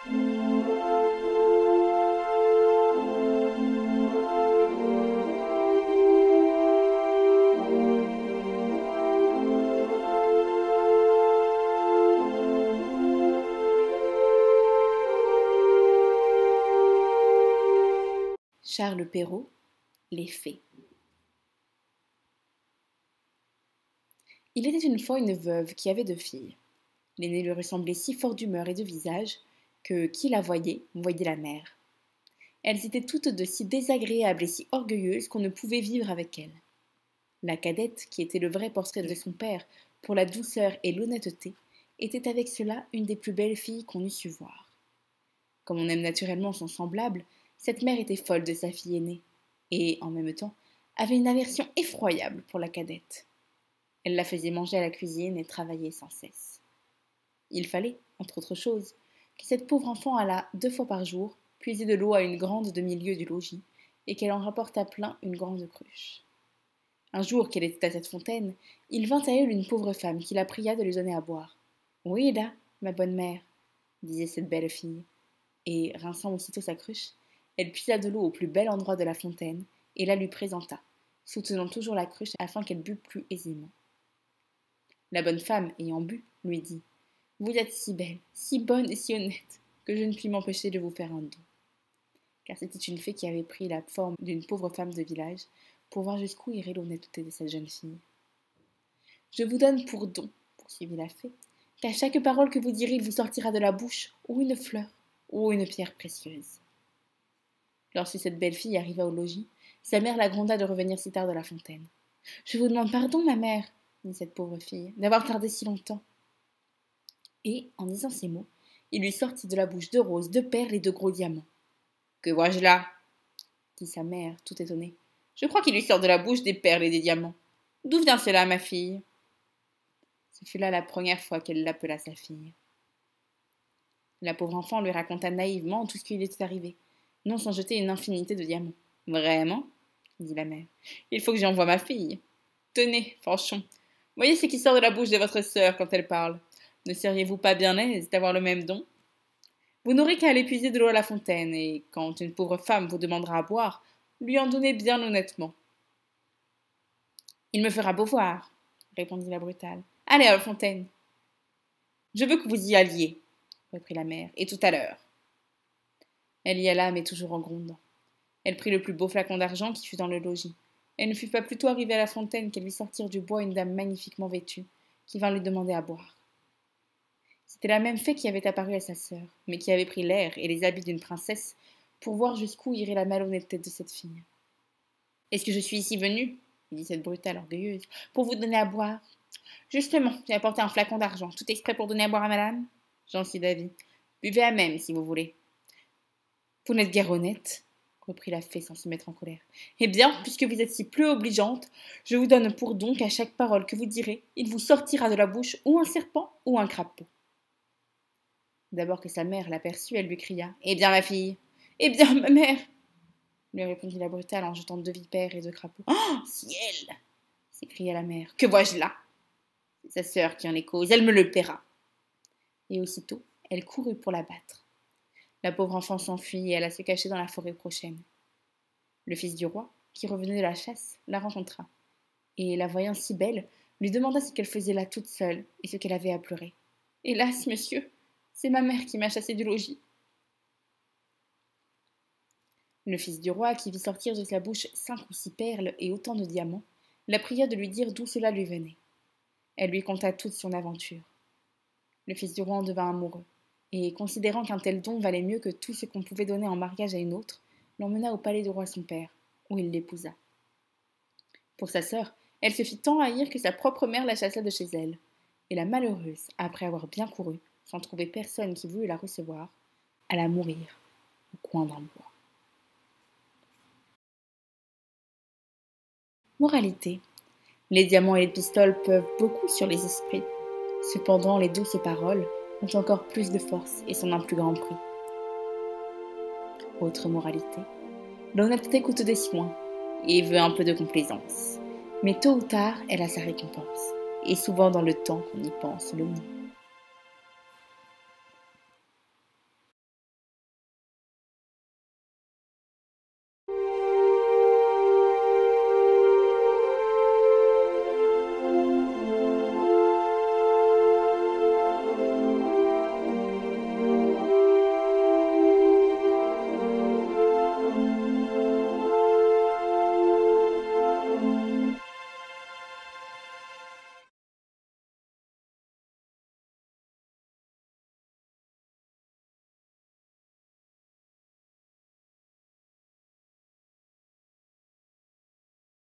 Charles Perrault, Les Fées. Il était une fois une veuve qui avait 2 filles. L'aînée lui ressemblait si fort d'humeur et de visage que qui la voyait la mère. Elles étaient toutes deux si désagréables et si orgueilleuses qu'on ne pouvait vivre avec elles. La cadette, qui était le vrai portrait de son père pour la douceur et l'honnêteté, était avec cela une des plus belles filles qu'on eût su voir. Comme on aime naturellement son semblable, cette mère était folle de sa fille aînée, et, en même temps, avait une aversion effroyable pour la cadette. Elle la faisait manger à la cuisine et travailler sans cesse. Il fallait, entre autres choses, que cette pauvre enfant allât 2 fois par jour puiser de l'eau à une grande demi-lieue du logis, et qu'elle en rapportât plein une grande cruche. Un jour qu'elle était à cette fontaine, il vint à elle une pauvre femme qui la pria de lui donner à boire. « Oui, là, ma bonne mère, » disait cette belle fille, et, rinçant aussitôt sa cruche, elle puisa de l'eau au plus bel endroit de la fontaine et la lui présenta, soutenant toujours la cruche afin qu'elle bût plus aisément. La bonne femme, ayant bu, lui dit « Vous êtes si belle, si bonne et si honnête que je ne puis m'empêcher de vous faire un don. » Car c'était une fée qui avait pris la forme d'une pauvre femme de village pour voir jusqu'où irait l'honnêteté de cette jeune fille. « Je vous donne pour don, poursuivit la fée, qu'à chaque parole que vous direz, il vous sortira de la bouche ou une fleur ou une pierre précieuse. » Lorsque cette belle fille arriva au logis, sa mère la gronda de revenir si tard de la fontaine. « Je vous demande pardon, ma mère, » dit cette pauvre fille, « d'avoir tardé si longtemps. » Et, en disant ces mots, il lui sortit de la bouche 2 roses, 2 perles et 2 gros diamants. « Que vois-je là ?» dit sa mère, tout étonnée. « Je crois qu'il lui sort de la bouche des perles et des diamants. D'où vient cela, ma fille ?» Ce fut là la première fois qu'elle l'appela sa fille. La pauvre enfant lui raconta naïvement tout ce qui lui était arrivé, non sans jeter une infinité de diamants. « Vraiment ?» dit la mère. « Il faut que j'y envoie ma fille. Tenez, Fanchon, voyez ce qui sort de la bouche de votre sœur quand elle parle. Ne seriez-vous pas bien aise d'avoir le même don? Vous n'aurez qu'à aller puiser de l'eau à la fontaine, et quand une pauvre femme vous demandera à boire, lui en donnez bien honnêtement. »« Il me fera beau voir, » répondit la brutale. « Allez à la fontaine. »« Je veux que vous y alliez, » reprit la mère, « et tout à l'heure. » Elle y alla, mais toujours en grondant. Elle prit le plus beau flacon d'argent qui fut dans le logis. Elle ne fut pas plutôt arrivée à la fontaine qu'elle vit sortir du bois une dame magnifiquement vêtue, qui vint lui demander à boire. C'était la même fée qui avait apparu à sa sœur, mais qui avait pris l'air et les habits d'une princesse pour voir jusqu'où irait la malhonnêteté de cette fille. « Est-ce que je suis ici venue, » lui dit cette brutale orgueilleuse, « pour vous donner à boire ? Justement, j'ai apporté un flacon d'argent, tout exprès pour donner à boire à madame. J'en suis d'avis. Buvez à même, si vous voulez. » « Vous n'êtes guère honnête, » reprit la fée sans se mettre en colère. « Eh bien, puisque vous êtes si peu obligeante, je vous donne pour don qu'à chaque parole que vous direz, il vous sortira de la bouche ou un serpent ou un crapaud. » D'abord que sa mère l'aperçut, elle lui cria « Eh bien, ma fille !»« Eh bien, ma mère !» lui répondit la brutale en jetant 2 vipères et 2 crapauds. « Oh, ciel !» s'écria la mère. « Que vois-je là ? C'est sa sœur qui en est cause, elle me le paiera. » Et aussitôt, elle courut pour la battre. La pauvre enfant s'enfuit et alla se cacher dans la forêt prochaine. Le fils du roi, qui revenait de la chasse, la rencontra, et, la voyant si belle, lui demanda ce qu'elle faisait là toute seule et ce qu'elle avait à pleurer. « Hélas, monsieur, c'est ma mère qui m'a chassée du logis. » Le fils du roi, qui vit sortir de sa bouche 5 ou 6 perles et autant de diamants, la pria de lui dire d'où cela lui venait. Elle lui conta toute son aventure. Le fils du roi en devint amoureux, et, considérant qu'un tel don valait mieux que tout ce qu'on pouvait donner en mariage à une autre, l'emmena au palais du roi son père, où il l'épousa. Pour sa sœur, elle se fit tant haïr que sa propre mère la chassa de chez elle, et la malheureuse, après avoir bien couru, sans trouver personne qui voulût la recevoir, alla mourir au coin d'un bois. Moralité. Les diamants et les pistoles peuvent beaucoup sur les esprits. Cependant, les douces paroles ont encore plus de force et sont d'un plus grand prix. Autre moralité. L'honnêteté coûte des soins et veut un peu de complaisance. Mais tôt ou tard, elle a sa récompense. Et souvent dans le temps qu'on y pense le moins.